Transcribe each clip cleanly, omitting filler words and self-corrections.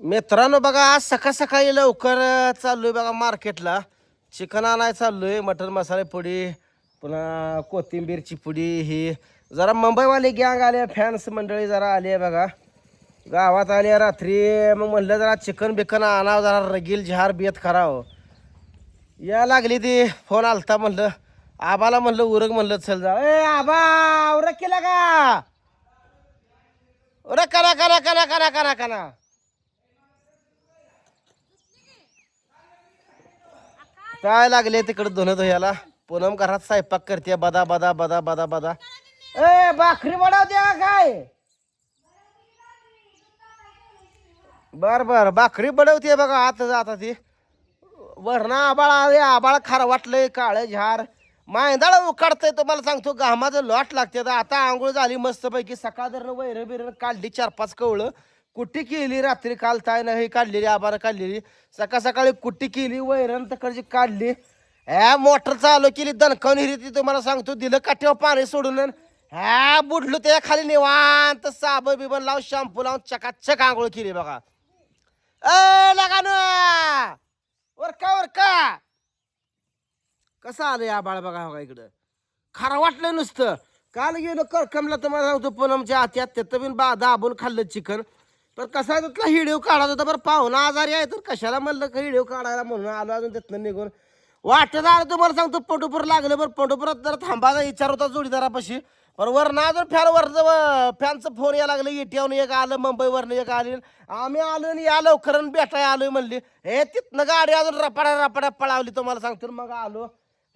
मित्रांनो बघा आज सकाळ सकाळी लवकर चाललोय बघा मार्केटला. चिकन आणायला चाललोय. मटन मसाले पुडी, पुन्हा कोथिंबीरची पुडी. ही जरा मुंबईवाले गँग आले, फॅन्स मंडळी जरा आली आहे बघा. गावात आले रात्री. मग म्हणलं जरा चिकन बिकन आणावं, जरा रगील झार बेत करावं. या लागली ती. फोन आलता, म्हणलं आबाला म्हणलं उरग, म्हणलं चल जा. ए आबा उरग केला का? उरग करा करा करा करा करा करा. काय लागले तिकडे धुणं धुयाला. पूनम घरात स्वयंपाक करते, बदा बदा बदा बदा बदा. ए भाकरी बनवते का काय? बर बर भाकरी बनवते बघा. आता जाता ती वरणा आबाळ आले. आबाळ खार वाटलंय, काळे झार मायंदाळ उकाडतंय. तुम्हाला सांगतो घामाचं लॉट लागते. आता आंघोळ झाली मस्तपैकी. सकाळ जर वैर बिरण काढली 4-5 कवळं. कुट्टी केली रात्री, काल ताय नाही काढलेली, आबानं काढलेली. सकाळ सकाळी कुट्टी केली, वैरण तकडची काढली. ह्या मोटर चालू केली, दणकावून हिरी. तुम्हाला सांगतो दिलं काठ्यावर पाणी सोडून. ह्या बुडलो त्या खाली निवांत साबण बिबन लावून शॅम्पू लावून चकाचक आंघोळ केली बघा. ए लगा ना वरका वरका. कसं आलं या बाळ बघा बघा इकडं. खरं वाटलं नुसतं. काल गेलो करकमला, तुम्हाला सांगतो पूनमच्या आत्यात त्यात बिन दाबून खाल्लं चिकन. पण कसा त्यातला हिडिओ काढायचा होता. बरं पाहुणा आजारी आहे तर कशाला म्हणलं का हिडिओ काढायला, म्हणून आलो. अजून त्यातनं निघून वाटत आलं. तुम्हाला सांगतो पंढरपूर लागलं. बरं पंढरपुरात जर थांबायचा विचार होता जोडीदारापाशी. पण वरनं अजून फॅनचं फोन यायला लागलं. इटियावरून एक आलं, मुंबईवरनं एक आली. आम्ही आलो आणि या लवकर भेटाय आलोय म्हणली. हे तिथनं गाडी अजून रपाड्या रपाड्या पळावली. तुम्हाला सांगतो मग आलो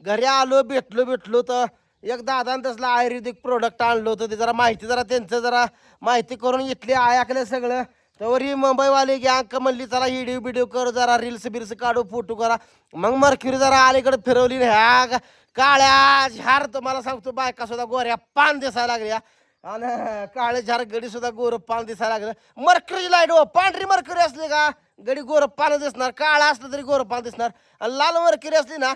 घरी. आलो भेटलो तर एक दादाने तसलं आयुर्वेदिक प्रोडक्ट आणलं होतं. ते जरा माहिती जरा त्यांचं जरा माहिती करून घेतली, ऐकलं सगळं. तर ही मुंबईवाली गँग म्हणली चला हिडिओ बिडिओ कर, जरा रील्स बिल्स काढू, फोटो करा. मग मरक्युरी जरा अलीकडे फिरवली. ह्या काळ्या झार तुम्हाला सांगतो बायका सुद्धा गोऱ्या पान दिसायला लागल्या. आणि काळे झार गडी सुद्धा गोर पान दिसायला लागलं. मरक्युरी लाईट हो, पांढरी मरक्युरी असली का गडी गोर पान दिसणार, काळा असलं तरी गोर पान दिसणार. आणि लाल मरक्युरी असली ना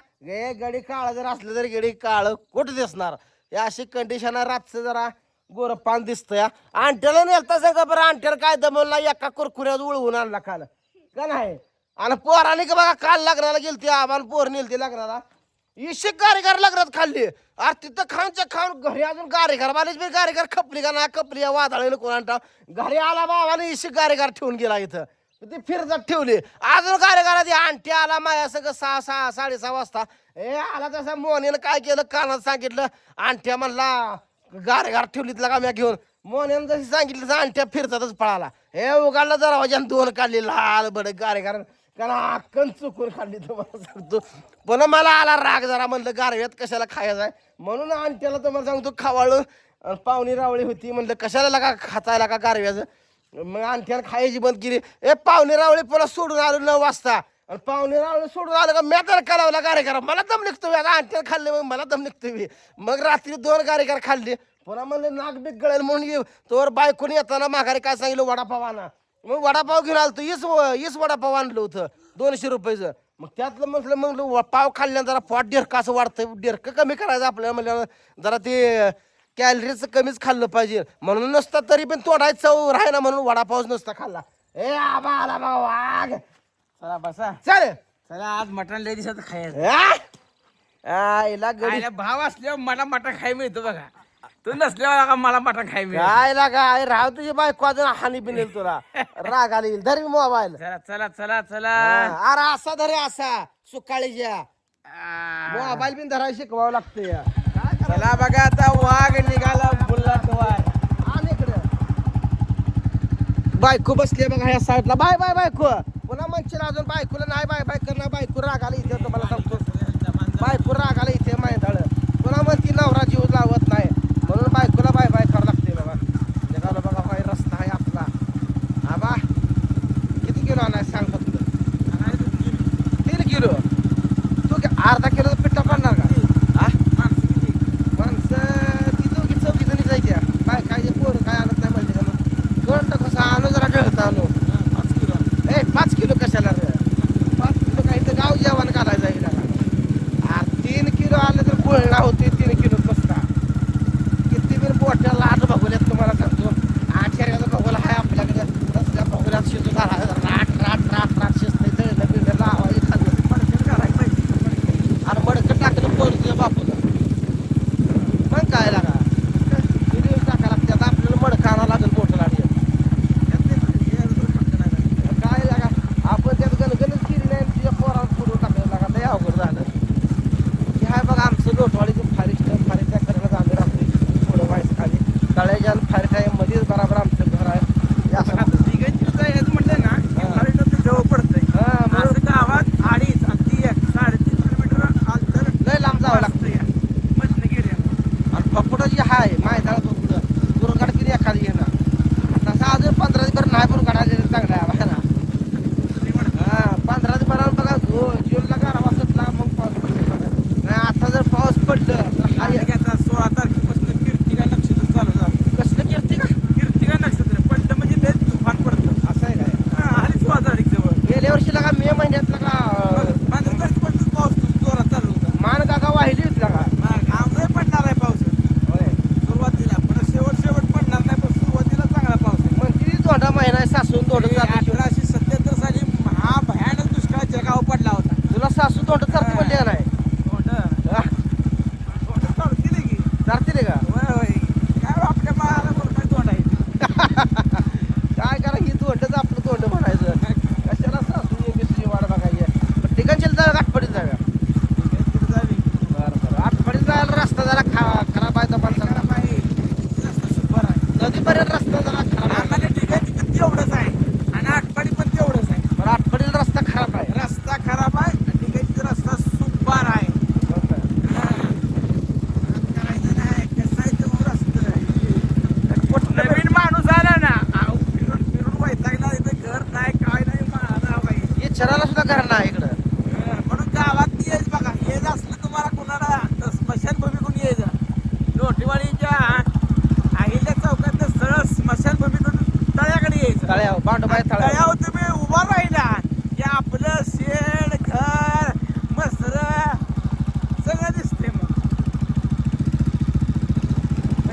गडी काळा जर असलं तरी गडी काळ कुठं दिसणार. या अशी कंडिशन आहे. रातचं जरा गोर पान दिसतंय. आणट्याला नेलता सांगा बरं. आणट्याला काय दमवला, एका कुरकुऱ्यात उळवून आणला काल का नाही. आणि पोराने का बघा काल लग्नाला गेलती. आम्हाला पोर नेलती लग्नाला. इशिक गारेगार लग्नात खाल्ली. अरे तिथं खाऊनच्या खाऊन घरी अजून गारेगार बालीच बी गारेगार खपली का ना खपली. या वादळीनं कोणा घरी आला बाबाने इशिक गारेगार ठेवून गेला इथं. ती फिरतात ठेवली. अजून गारेगारा ती आणटी आला माया सगळं 6-6:30 वाजता. हे आला तसा मोनेनं काय केलं कानात सांगितलं. आणट्या म्हणला गारेगार ठेवली तिला का म्या घेऊन. मोन्यानं जशी सांगितलं तसं आणट्या फिरतातच पळाला. हे उघडलं दरवाजान 2 काढली लाल बड गारेगार. कारण अक्कन चुकून खाल्ली तुम्हाला सांगतो. पुन्हा मला आला राग जरा. म्हणलं गारव्यात कशाला खायचं आहे म्हणून आणट्याला तुम्हाला सांगतो खावाळून. पाहुणी रावळी होती म्हणलं कशाला लागा खातायला का गारव्याचं. मग आणखीन खायची बंद केली. ए पाहुणे रावळे पुन्हा सोडून आलो 9 वाजता. आणि पाहुणे रावळे सोडून आलं का म्या तर कलावला गारेगार. मला दम निघतो. आता आणखीन खाल्ले मग मला दम निघतो. मग रात्री 2 गारेगार खाल्ले. पुन्हा म्हणलं नाक बीक गळेल म्हणून घेऊ. तोवर बायकोनी येताना माघारी काय सांगितलं वडापाव आणा. मग वडापाव घेऊन आलो. हीच वडापाव आणलं होतं 200 रुपयाचं. मग त्यातलं म्हटलं मग पाव खाल्ल्यानं जरा पोट डेरका असं वाढतं. डेरकं कमी करायचं आपल्याला. म्हणलं जरा ते कॅलरीचं कमीच खाल्लं पाहिजे म्हणून. नसतं तरी पण तोडायचं चव राही ना म्हणून वडापावच नसता खाल्ला. ए आबा आला बा वाघ. चला बसा. चल चला आज मटण लय दिवसात खायचं. आईला गडी आईला भाव असल्यावर मला मटण खाय मिळतो बघा. तू नसल्यावर मला मटण खाय मिळतो. आईला काय राव तुझी बायको अजून हानी बिनेल तुला. राग आला येईल. धरी मोबाईल. चला चला चला चला. अरे असा धरे असा सुकाळीच्या मोबाईल बिन धरायला शिकवावं लागतं या. चला बघा आता वाघ निघाला बुल्लाट वाघ. बायको बसली बघा ह्या साईडला. बाय बाय बायको. पुन्हा म्हणशील अजून बायकोला नाही बाय बाय करणार. बायको रागाला इथे तुम्हाला सांगतो. बायको रागाला इथे माहिती पुन्हा म्हणती नवरा जीव लावत नाही म्हणून बायकोला बाय बाय करावं लागते बघा. जगाला बघा बाय रस्ता आहे आपला. हा बा किती किलो आणाय सांग फक्त. 3 किलो. तू अर्धा किलो पिठा पडणार का? माणसं ती चौकी जणी जायच्या. काय काय पोरं काय आणत नाही म्हणजे का मग गळतं कसं आणू जरा गळतं आणू. 5 किलो कशाला रे? 5 किलो काही तर गाव जेवण घालायचं आहे. 3 किलो आलं तर गुळणा होते. 3 किलो कसता गेल्या वर्षी लगा मे महिन्यात लगा 15 तारखेपासून पाऊस जोरात चालू होता. मान काका वाहिली होती लगा. आमदार पडणार आहे पाऊस सुरुवातीला, पण शेवट पडणार नाही, पण सुरुवातीला चांगला पाऊस आहे. मग ती धोंडा महिना आहे, सासून धोंड चालू. 1877 साली हा भयानक दुष्काळ जगावर पडला होता. तुला सासू धोंड चालते म्हणले का नाही? चालतील की चालते का? होय होय, काय आपल्या माळाला बरं काय तोंड आहे. काय करा ही धोंडच आपलं धोंड म्हणायचं. कशाला सासू योग्य तुझी वाट बघायची. पण ठिकाणची जागा आठवडीत जागा. बरं आठवडीत जायला रस्ता जरा खराब आहे. तर माणसाला नदीपर्यंत रस्ता जरा खराब आहे. तेवढंच आहे आणि आटपाडी पण तेवढंच आहे. बरं आठवडीला रस्ता खराब आहे. रस्ता खराब आहे आणि ठिकाणचा रस्ता सुपार आहे. करायचं नाही, कसं आहे तो रस्ता. नवीन माणूस आला ना, फिरून वैतागला, इथं घर नाही काय नाही, माळा बाई. हे शहराला सुद्धा घर नाही इकडं. म्हणून गावात येईल बघा, येत असलं तुम्हाला कुणाला तर स्मशानभूमीकडून यायचं. लोटेवाडीच्या अहिल्या चौकात सरळ स्मशानभूमीकडून तळ्याकडे यायचं. तळ्यावर बांडोबाई तळ्यावर. तळ्यावर तुम्ही उभा राहिला की आपलं शेड, घर, मसर सगळं दिसते. मग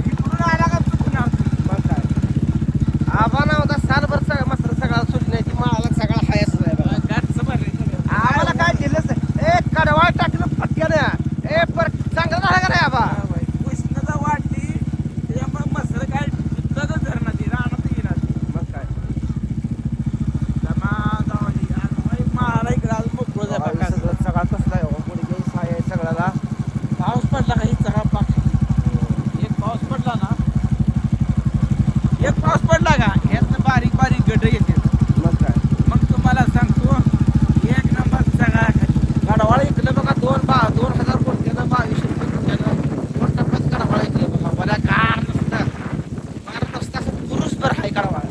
इकडून आला का चुकून मग काय आबा ना होता सालभर मस्त सगळा सुट नाही ती माळाला सगळा हायस आहे बघा. घरचं भरलं. आम्हाला काय दिलंच नाही. ए कडवाळ टाकलं फटक्यानं. ए पर चांगलं झालं का नाही आबा? उष्णता वाढली त्याच्यामुळे मसर काय सुद्धा धरणार राहणार येणार. मग काय माळाला इकडे आज मोकळं झालं. सगळं सगळा कसला आहे हो, गुडघे साय आहे सगळ्याला. पाऊस पडला का ही सगळा पाक. एक पाऊस पडला ना, एक पाऊस पडला का यातनं बारीक बारीक गड्डे येते. मग काय मग तुम्हाला सांगतो एक नंबर सगळा कडवाळ इकडं बघा 2000 कोटीनं 2200 कोटीनं दोन टप्प्यात कडवाळ इकडं बघा. मला गार नुसतं मारत असतं असं पुरुषभर आहे कडवाळ.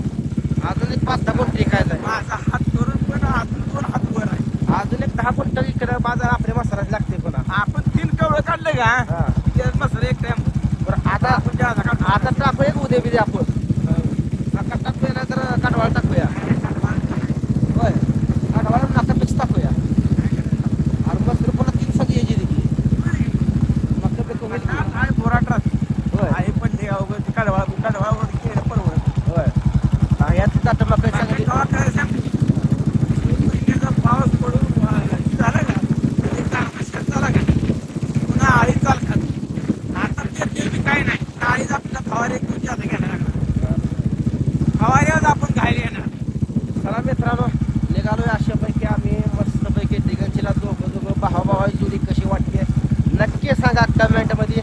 अजून एक 5-10 कोटी विकायचं आहे. माझा हात धरून पण अजून 2 हात वर आहे. अजून एक 10 कोटी इकडं बाजार आपल्या मसालाच लागते पुन्हा. आपण 3 कवळं काढलं का हा. त्यात मसाला एक टाइम बरं आता आपण जादा काढतो. आता टाकू एक उद्या बिद्या आपण नका टाकूया नाही तर कडवाळ टाकूया. होय कडवाळ नका पिक्स टाकूया. आणि मस्त पुन्हा 3 सगळी यायची देखील मग ते होईल की. काय बोराटात होय आहे पण ते अवघड ते कडवावर केलं परवडत. होय हा, याची ताटं मग काय सांगितली. पाऊस पडून झाला का एक तारखेला झाला का पुन्हा आळी चाल खात. आता ते बी काय नाही, आळीच आपल्याला फवारे एक दिवशी आता घ्यायला लागणार. फवाऱ्यावर आपण घायला येणार. चला मित्रांनो निघालोय अशापैकी आम्ही मस्तपैकी दिगंजीला दोघं भावाभावाची जोडी कशी वाटते नक्की सांगा कमेंटमध्ये.